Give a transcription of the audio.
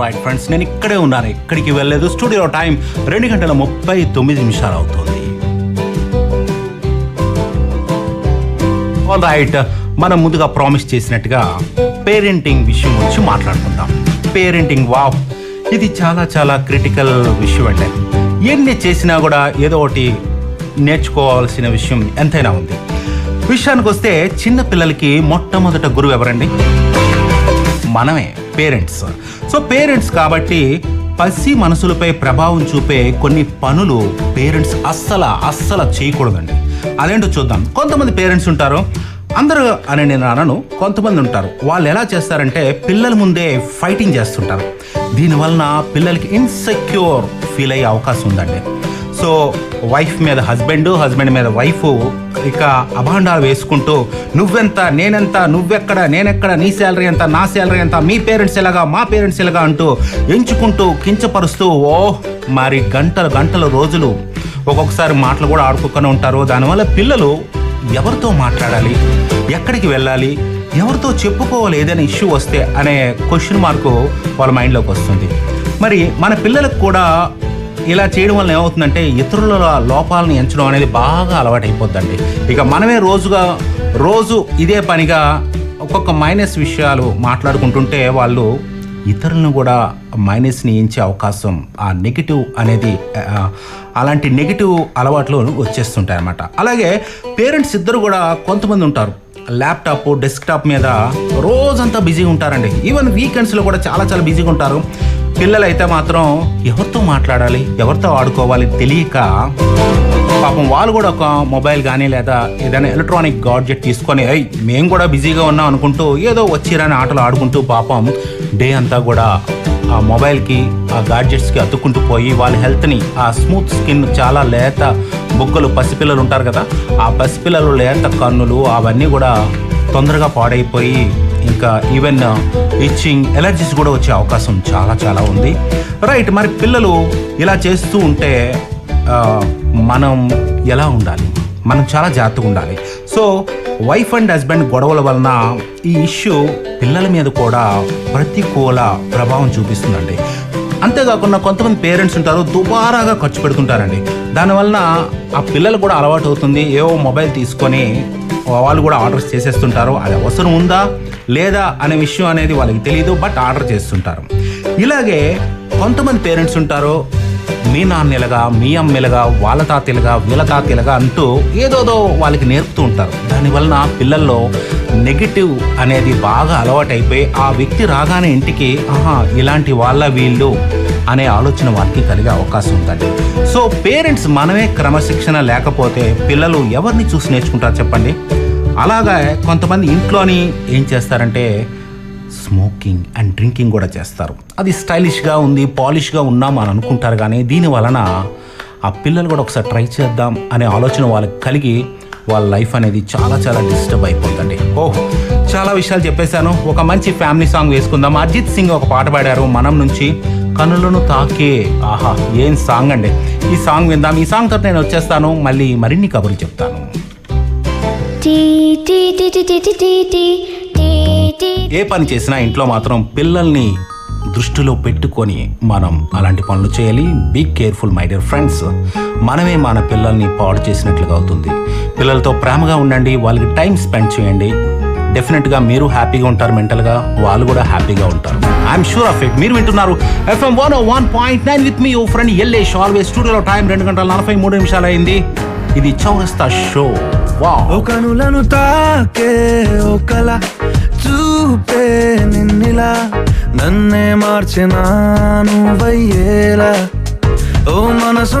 Right friends, నేను ఇక్కడే ఉన్నాను, ఎక్కడికి వెళ్ళలేదు. స్టూడియో టైం 2:39 అవుతుంది. ఆల్ రైట్, మనం ముందుగా ప్రామిస్ చేసినట్టుగా పేరెంటింగ్ విషయం గురించి మాట్లాడుకుందాం. పేరెంటింగ్, వావ్, ఇది చాలా చాలా క్రిటికల్ విషయం అండి. ఎన్ని చేసినా కూడా ఏదో ఒకటి నేర్చుకోవాల్సిన విషయం ఎంతైనా ఉంది. విషయానికి వస్తే చిన్న పిల్లలకి మొట్టమొదట గురువు ఎవరండి? మనమే, పేరెంట్స్. సో పేరెంట్స్ కాబట్టి పసి మనసులపై ప్రభావం చూపే కొన్ని పనులు పేరెంట్స్ అస్సలు చేయకూడదండి. అదేంటో చూద్దాం. కొంతమంది పేరెంట్స్ ఉంటారు, అందరూ అని నేను అనను, కొంతమంది ఉంటారు. వాళ్ళు ఎలా చేస్తారంటే పిల్లల ముందే ఫైటింగ్ చేస్తుంటారు. దీనివలన పిల్లలకి ఇన్సెక్యూర్ ఫీల్ అయ్యే అవకాశం ఉందండి. సో వైఫ్ మీద హస్బెండ్ మీద వైఫ్ ఇక అభాండాలు వేసుకుంటూ నువ్వెంత, నేనెంత, నువ్వెక్కడ, నేనెక్కడ, నీ శాలరీ ఎంత, నా శాలరీ ఎంత, మీ పేరెంట్స్ ఎలాగా, మా పేరెంట్స్ ఎలాగా అంటూ ఎంచుకుంటూ కించపరుస్తూ మరి గంటలు రోజులు ఒక్కొక్కసారి మాటలు కూడా ఆడుకోకుండా ఉంటారు. దానివల్ల పిల్లలు ఎవరితో మాట్లాడాలి, ఎక్కడికి వెళ్ళాలి, ఎవరితో చెప్పుకోవాలి, ఏదైనా ఇష్యూ వస్తే అనే క్వశ్చన్ మార్కు వాళ్ళ మైండ్లోకి వస్తుంది. మరి మన పిల్లలకు కూడా ఇలా చేయడం వల్ల ఏమవుతుందంటే ఇతరుల లోపాలను ఎంచడం అనేది బాగా అలవాటైపోద్దండి. ఇక మనమే రోజు ఇదే పనిగా ఒక్కొక్క మైనస్ విషయాలు మాట్లాడుకుంటుంటే వాళ్ళు ఇతరులను కూడా మైనస్ని ఎంచే అవకాశం, ఆ నెగిటివ్ అనేది, అలాంటి నెగిటివ్ అలవాట్లు వచ్చేస్తుంటాయి అన్నమాట. అలాగే పేరెంట్స్ ఇద్దరు కూడా కొంతమంది ఉంటారు ల్యాప్టాప్, డెస్క్టాప్ మీద రోజంతా బిజీగా ఉంటారండి. ఈవెన్ వీకెండ్స్లో కూడా చాలా బిజీగా ఉంటారు. పిల్లలైతే మాత్రం ఎవరితో మాట్లాడాలి, ఎవరితో ఆడుకోవాలి తెలియక పాపం వాళ్ళు కూడా ఒక మొబైల్ కానీ లేదా ఏదైనా ఎలక్ట్రానిక్ గాడ్జెట్ తీసుకొని మేము కూడా బిజీగా ఉన్నాం అనుకుంటూ ఏదో వచ్చిరాని ఆటలు ఆడుకుంటూ పాపం డే అంతా కూడా ఆ మొబైల్కి, ఆ గాడ్జెట్స్కి అతుక్కుంటూ పోయి వాళ్ళ హెల్త్ని, ఆ స్మూత్ స్కిన్, చాలా లేత బుగ్గలు, పసిపిల్లలు ఉంటారు కదా, ఆ పసిపిల్లలు లేత కన్నులు అవన్నీ కూడా తొందరగా పాడైపోయి ఇంకా ఈవెన్ ఇచ్చింగ్, ఎలర్జీస్ కూడా వచ్చే అవకాశం చాలా ఉంది. రైట్, మరి పిల్లలు ఇలా చేస్తూ ఉంటే మనం ఎలా ఉండాలి? మనం చాలా జాగ్రత్తగా ఉండాలి. సో వైఫ్ అండ్ హస్బెండ్ గొడవల వలన ఈ ఇష్యూ పిల్లల మీద కూడా ప్రతికూల ప్రభావం చూపిస్తుందండి. అంతేకాకుండా కొంతమంది పేరెంట్స్ ఉంటారు, దుబారాగా ఖర్చు పెడుతుంటారండి. దానివలన ఆ పిల్లలు కూడా అలవాటు అవుతుంది. ఏవో మొబైల్ తీసుకొని వాళ్ళు కూడా ఆర్డర్స్ చేసేస్తుంటారు. అది అవసరం ఉందా లేదా అనే విషయం అనేది వాళ్ళకి తెలియదు, బట్ ఆర్డర్ చేస్తుంటారు. ఇలాగే కొంతమంది పేరెంట్స్ ఉంటారు, మీ నాన్నెలగా, మీ అమ్మెలగా, వాళ్ళ తాతెలగా, వీళ్ళ తాతెలగా అంటూ ఏదోదో వాళ్ళకి నేర్పుతూ ఉంటారు. దానివలన పిల్లల్లో నెగిటివ్ అనేది బాగా అలవాటైపోయి ఆ వ్యక్తి రాగానే ఇంటికి ఇలాంటి వాళ్ళ వీళ్ళు అనే ఆలోచన వారికి కలిగే అవకాశం ఉందండి. సో పేరెంట్స్ మనమే క్రమశిక్షణ లేకపోతే పిల్లలు ఎవరిని చూసి నేర్చుకుంటారు చెప్పండి? అలాగా కొంతమంది ఇంట్లోని ఏం చేస్తారంటే స్మోకింగ్ అండ్ డ్రింకింగ్ కూడా చేస్తారు. అది స్టైలిష్గా ఉంది, పాలిష్గా ఉన్నాం అని అనుకుంటారు. కానీ దీని వలన ఆ పిల్లలు కూడా ఒకసారి ట్రై చేద్దాం అనే ఆలోచన వాళ్ళకి కలిగి వాళ్ళ లైఫ్ అనేది చాలా డిస్టర్బ్ అయిపోతుంది. చాలా విషయాలు చెప్పేశాను. ఒక మంచి ఫ్యామిలీ సాంగ్ వేసుకుందాం. అజిత్ సింగ్ ఒక పాట పాడారు మనం నుంచి, కనులను తాకే. ఏం సాంగ్ అండి! ఈ సాంగ్ విందాం. ఈ సాంగ్ తోటి నేను వచ్చేస్తాను, మళ్ళీ మరిన్ని కబుర్లు చెప్తాను. ఏ పని చేసినా ఇంట్లో మాత్రం పిల్లల్ని దృష్టిలో పెట్టుకొని మనం అలాంటి పనులు చేయాలి. Be careful my dear friends. మనమే మన పిల్లల్ని పాడు చేసినట్లుగా అవుతుంది. పిల్లలతో ప్రేమగా ఉండండి, వాళ్ళకి టైం స్పెండ్ చేయండి. డెఫినెట్గా మీరు హ్యాపీగా ఉంటారు, మెంటల్గా వాళ్ళు కూడా హ్యాపీగా ఉంటారు. I'm sure of it. మీరు వింటున్నారు FM 101.9 with me your friend Yellesh always. స్టూడియోలో టైం 2:43 అయింది. ఇది చౌరస్తా షో. కనులను తాకే ఒకలా చూపే నిన్నిలా, నన్నే మార్చిన నువ్వయ్యేలా ఓ మనసు.